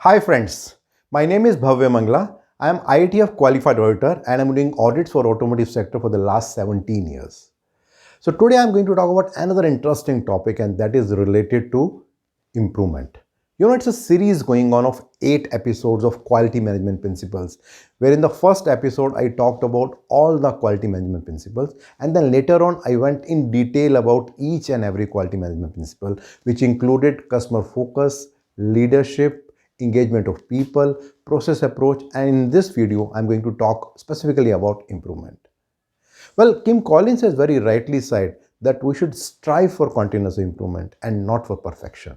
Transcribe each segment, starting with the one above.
Hi friends, my name is Bhavya Mangla. I am IITF qualified auditor and I am doing audits for automotive sector for the last 17 years. So today I am going to talk about another interesting topic and that is related to improvement. It's a series going on of 8 episodes of quality management principles, where in the first episode I talked about all the quality management principles, and then later on I went in detail about each and every quality management principle, which included customer focus, leadership, engagement of people, process approach, and in this video I'm going to talk specifically about improvement. Well, Kim Collins has very rightly said that we should strive for continuous improvement and not for perfection.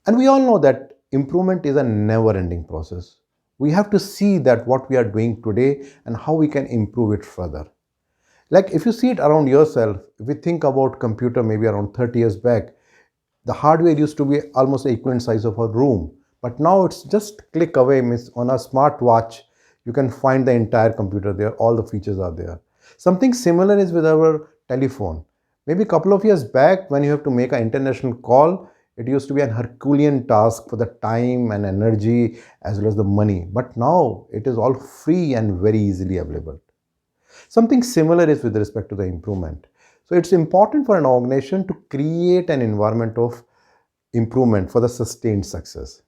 And we all know that improvement is a never ending process. We have to see that what we are doing today and how we can improve it further. Like if you see it around yourself, if we think about computer maybe around 30 years back, the hardware used to be almost the equivalent size of a room. But now it's just click away, means on a smartwatch, you can find the entire computer there, all the features are there. Something similar is with our telephone. Maybe a couple of years back, when you have to make an international call, it used to be an Herculean task for the time and energy as well as the money. But now it is all free and very easily available. Something similar is with respect to the improvement. So it's important for an organization to create an environment of improvement for the sustained success.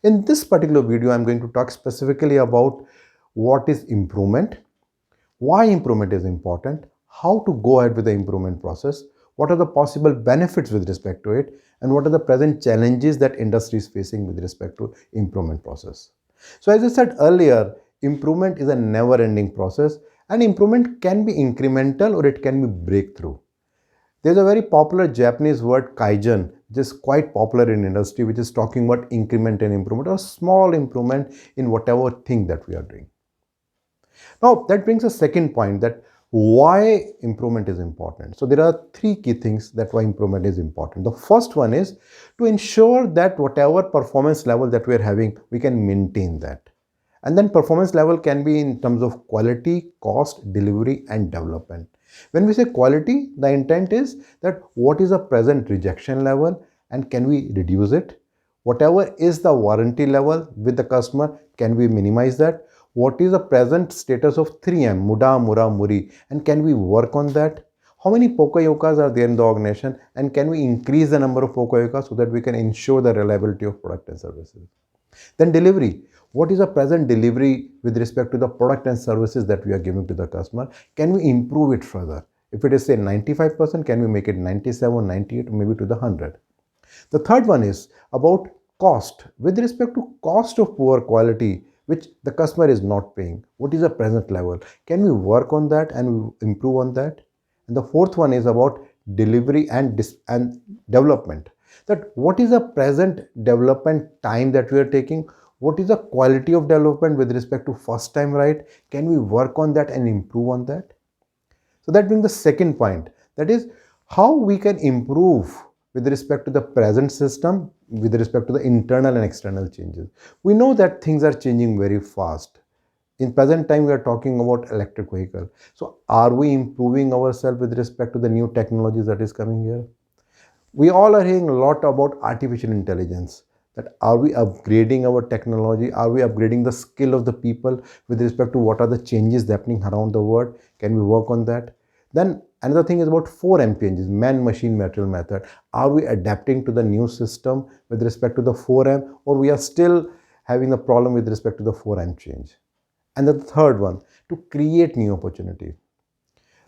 In this particular video, I'm going to talk specifically about what is improvement, why improvement is important, how to go ahead with the improvement process, what are the possible benefits with respect to it, and what are the present challenges that industry is facing with respect to improvement process. So as I said earlier, improvement is a never ending process and improvement can be incremental or it can be breakthrough. There's a very popular Japanese word kaizen, which is quite popular in industry, which is talking about increment and improvement or small improvement in whatever thing that we are doing. Now, that brings a second point, that why improvement is important. So there are three key things that why improvement is important. The first one is to ensure that whatever performance level that we are having, we can maintain that. And then performance level can be in terms of quality, cost, delivery, and development. When we say quality, the intent is that what is the present rejection level and can we reduce it? Whatever is the warranty level with the customer, can we minimize that? What is the present status of 3M, Muda, Mura, Muri, and can we work on that? How many Pocoyokas are there in the organization and can we increase the number of Pocoyokas so that we can ensure the reliability of product and services? Then delivery. What is the present delivery with respect to the product and services that we are giving to the customer? Can we improve it further? If it is say 95%, can we make it 97, 98, maybe to the 100? The third one is about cost. With respect to cost of poor quality, which the customer is not paying, what is the present level? Can we work on that and improve on that? And the fourth one is about delivery and development. That what is the present development time that we are taking? What is the quality of development with respect to first time right? Can we work on that and improve on that? So that brings the second point, that is how we can improve with respect to the present system, with respect to the internal and external changes. We know that things are changing very fast. In present time, we are talking about electric vehicle. So are we improving ourselves with respect to the new technologies that is coming here? We all are hearing a lot about artificial intelligence. That are we upgrading our technology? Are we upgrading the skill of the people with respect to what are the changes happening around the world? Can we work on that? Then another thing is about 4M changes, man, machine, material, method. Are we adapting to the new system with respect to the 4M, or we are still having a problem with respect to the 4M change? And the third one, to create new opportunity.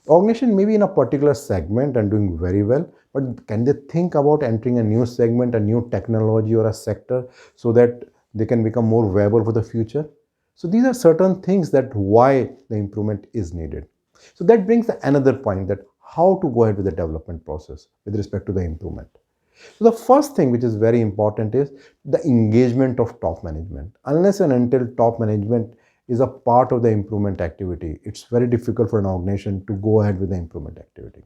Organization may be in a particular segment and doing very well, but can they think about entering a new segment, a new technology or a sector so that they can become more viable for the future? So these are certain things that why the improvement is needed. So that brings another point, that how to go ahead with the development process with respect to the improvement. So the first thing which is very important is the engagement of top management. Unless and until top management is a part of the improvement activity, it's very difficult for an organization to go ahead with the improvement activity.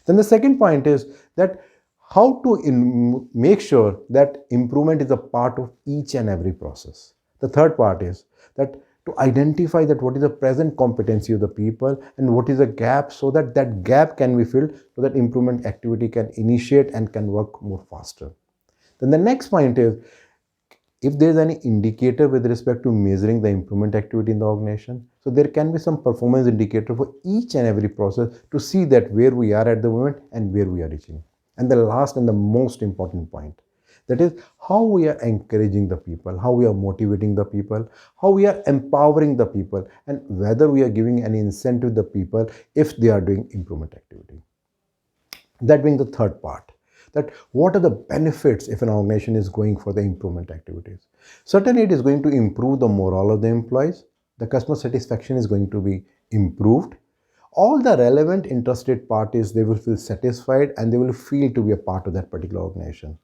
Then the second point is that how to make sure that improvement is a part of each and every process. The third part is that to identify that what is the present competency of the people and what is the gap, so that that gap can be filled, so that improvement activity can initiate and can work more faster. Then the next point is If there is any indicator with respect to measuring the improvement activity in the organization, so there can be some performance indicator for each and every process to see that where we are at the moment and where we are reaching. And the last and the most important point, that is how we are encouraging the people, how we are motivating the people, how we are empowering the people, and whether we are giving any incentive to the people if they are doing improvement activity. That being the third part, that what are the benefits if an organization is going for the improvement activities. Certainly it is going to improve the morale of the employees, the customer satisfaction is going to be improved, all the relevant interested parties, they will feel satisfied and they will feel to be a part of that particular organization.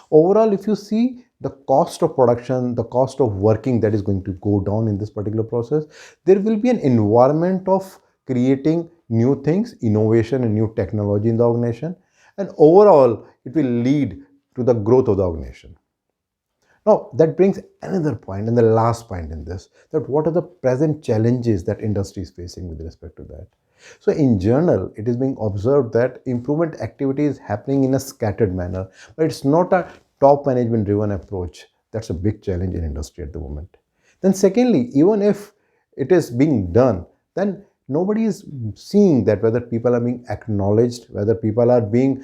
Overall, if you see the cost of production, the cost of working that is going to go down in this particular process, there will be an environment of creating new things, innovation and new technology in the organization, and overall it will lead to the growth of the organization. Now that brings another point and the last point in this, that what are the present challenges that industry is facing with respect to that. So in general, it is being observed that improvement activity is happening in a scattered manner, but it's not a top management driven approach. That's a big challenge in industry at the moment. Then secondly, even if it is being done, then nobody is seeing that whether people are being acknowledged, whether people are being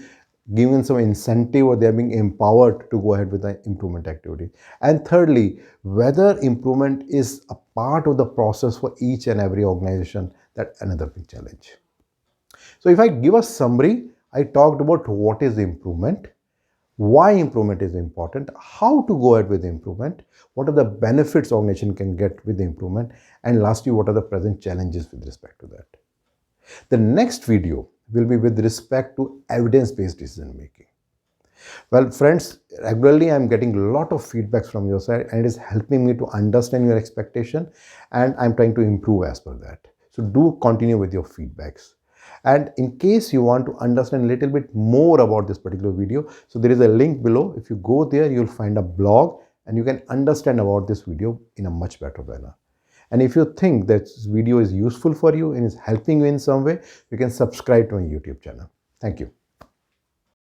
given some incentive or they are being empowered to go ahead with the improvement activity. And thirdly, whether improvement is a part of the process for each and every organization, that's another big challenge. So if I give a summary, I talked about what is improvement, why improvement is important, how to go ahead with improvement, what are the benefits organization can get with the improvement, and lastly, what are the present challenges with respect to that. The next video will be with respect to evidence-based decision making. Well, friends, regularly I'm getting a lot of feedbacks from your side and it is helping me to understand your expectation and I'm trying to improve as per that. So do continue with your feedbacks. And in case you want to understand a little bit more about this particular video, so there is a link below. If you go there, you'll find a blog and you can understand about this video in a much better manner. And if you think that this video is useful for you and is helping you in some way, you can subscribe to my YouTube channel. Thank you.